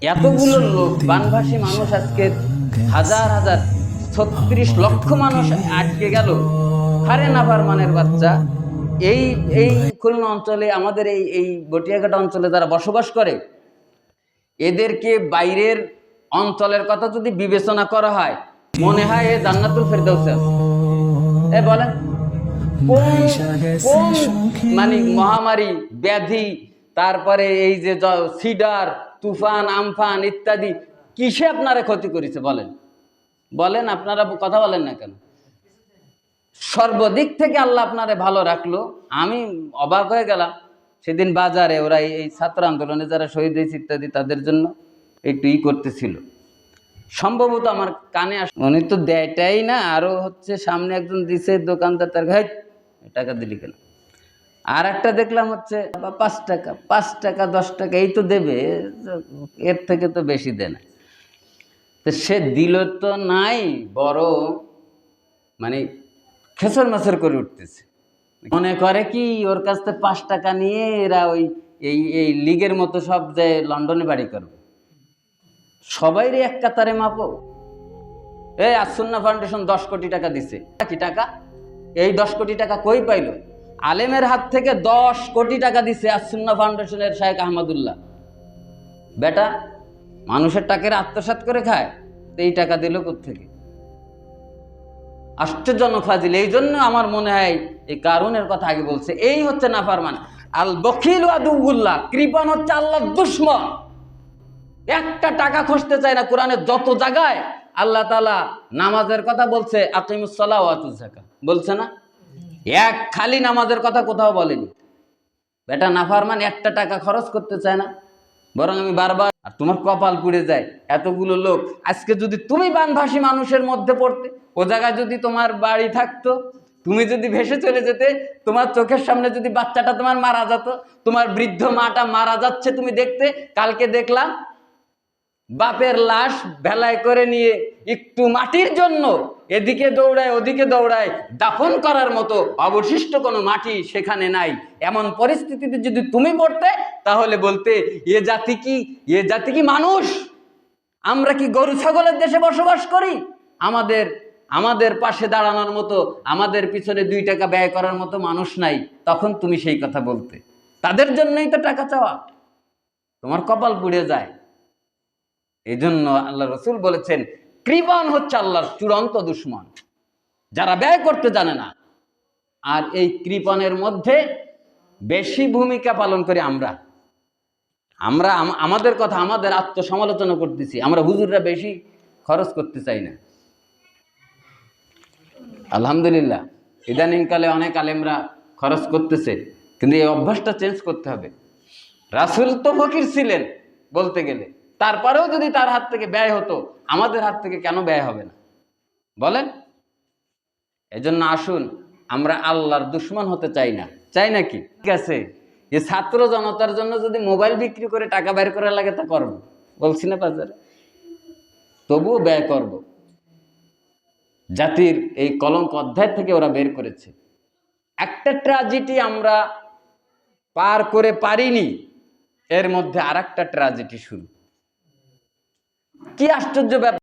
এতগুলো লোক বানভাসী মানুষ, আজকে হাজার হাজার 36 লক্ষ মানুষ আটকে গেল। হারে নাফরমানের বাচ্চা, এই এই খুলনা অঞ্চলে, আমাদের এই এই বটিয়াঘাট অঞ্চলে যারা বসবাস করে, এদেরকে বাইরের অঞ্চলের কথা যদি বিবেচনা করা হয়, মনে হয় এ জান্নাতুল ফেরদাউসে আছে। এ বলেন, কোন কোন মানে মহামারী ব্যাধি, তারপরে এই যে সিডার, তুফান, আমফান ইত্যাদি কিসে আপনারা ক্ষতি করেছে বলেন? বলেন, আপনারা কথা বলেন না কেন? সর্বদিক থেকে আল্লাহ আপনারে ভালো রাখলো। আমি অবাক হয়ে গেলাম সেদিন বাজারে, ওরা এই ছাত্র আন্দোলনে যারা শহীদ হয়েছে ইত্যাদি, তাদের জন্য একটু করতেছিল। সম্ভবত আমার কানে উনি তো দেয়টাই না, আরো হচ্ছে সামনে একজন দিছে দোকানদার, তার ভাই টাকা দিলি কেন? আর একটা দেখলাম হচ্ছে 5 টাকা, 5 টাকা 10 টাকা এই তো দেবে, এর থেকে তো বেশি দেয় না। তো সে দিল তো নাই, বড় মানে খেসর মাসর করে উঠতেছে। মনে করে কি ওর কাছ থেকে 5 টাকা নিয়ে এরা ওই এই লিগের মতো সব যে লন্ডনে বাড়ি করবে। সবাইরই এক কাতারে মাপো। এই আসুন্না ফাউন্ডেশন 10 কোটি টাকা দিছে, কি টাকা? এই 10 কোটি টাকা কই পাইল? আলেমের হাত থেকে 10 কোটি টাকা দিছে আসুন্না ফাউন্ডেশনের শেখ আহমদুল্লাহ। বেটা মানুষের টাকার আত্মসাৎ করে খায়, তো এই টাকা দিল কোত্থেকে? আশ্চর্যজনক ফাজিল। এই জন্য আমার মনে হয় এই কারুনের কথা আগে বলছে, এই হচ্ছে নাফরমান। আল বখিল আদুউল্লাহ, কৃপণ হচ্ছে আল্লাহর দুশমন। একটা টাকা খসতে চায় না। কোরআনের যত জায়গায় আল্লাহ তাআলা নামাজের কথা বলছে, আকিমুস সালাহ ওয়া আতুজ যাকাত বলছে না? এক খালি নামাজের কথা কোথাও বলেনি। বেটা নাফরমান একটা টাকা খরচ করতে চায় না, বরং আমি বারবার, আর তোমার কপাল পুড়ে যায়। এতগুলো লোক, আজকে যদি তুমি বানভাসী মানুষের মধ্যে পড়তে, ও জায়গায় যদি তোমার বাড়ি থাকতো, তুমি যদি ভেসে চলে যেতে, তোমার চোখের সামনে যদি বাচ্চাটা তোমার মারা যেত, তোমার বৃদ্ধ মাটা মারা যাচ্ছে তুমি দেখতে, কালকে দেখলাম বাপের লাশ ভেলায় করে নিয়ে একটু মাটির জন্য এদিকে দৌড়ায় ওদিকে দৌড়ায়, দাফন করার মতো অবশিষ্ট কোনো মাটি সেখানে নাই। এমন পরিস্থিতিতে যদি তুমি পড়তে, তাহলে বলতে এ জাতি কি মানুষ? আমরা কি গরু ছাগলের দেশে বসবাস করি? আমাদের পাশে দাঁড়ানোর মতো, আমাদের পিছনে 2 টাকা ব্যয় করার মতো মানুষ নাই। তখন তুমি সেই কথা বলতে। তাদের জন্যই তো টাকা চাওয়া। তোমার কপাল পুড়ে যায়। এই জন্য আল্লাহ রসুল বলেছেন, কৃপণ হচ্ছে আল্লাহর চূড়ান্ত দুশমন, যারা ব্যয় করতে জানে না। আর এই কৃপণের মধ্যে বেশি ভূমিকা পালন করি আমরা। আমাদের কথা, আমাদের আত্মসমালোচনা করতেছি। আমরা হুজুররা বেশি খরচ করতে চাই না। আলহামদুলিল্লাহ, ইদানিংকালে অনেক আলেমরা খরচ করতেছে, কিন্তু এই অভ্যাসটা চেঞ্জ করতে হবে। রাসূল তো ফকির ছিলেন বলতে গেলে, তারপরেও যদি তার হাত থেকে ব্যয় হতো, আমাদের হাত থেকে কেন ব্যয় হবে না বলেন? এজন্য আসুন, আমরা আল্লাহর দুশমন হতে চাই না। চাই নাকি? ঠিক আছে, এই ছাত্র জনতার জন্য যদি মোবাইল বিক্রি করে টাকা বের করা লাগে তা করব, বলছি না বাজারে, তবুও ব্যয় করব। জাতির এই কলঙ্ক অধ্যায় থেকে ওরা বের করেছে। একটা ট্র্যাজেডি আমরা পার করে পারিনি, এর মধ্যে আর একটা ট্র্যাজেডি শুরু। কি আশ্চর্য ব্যাপার!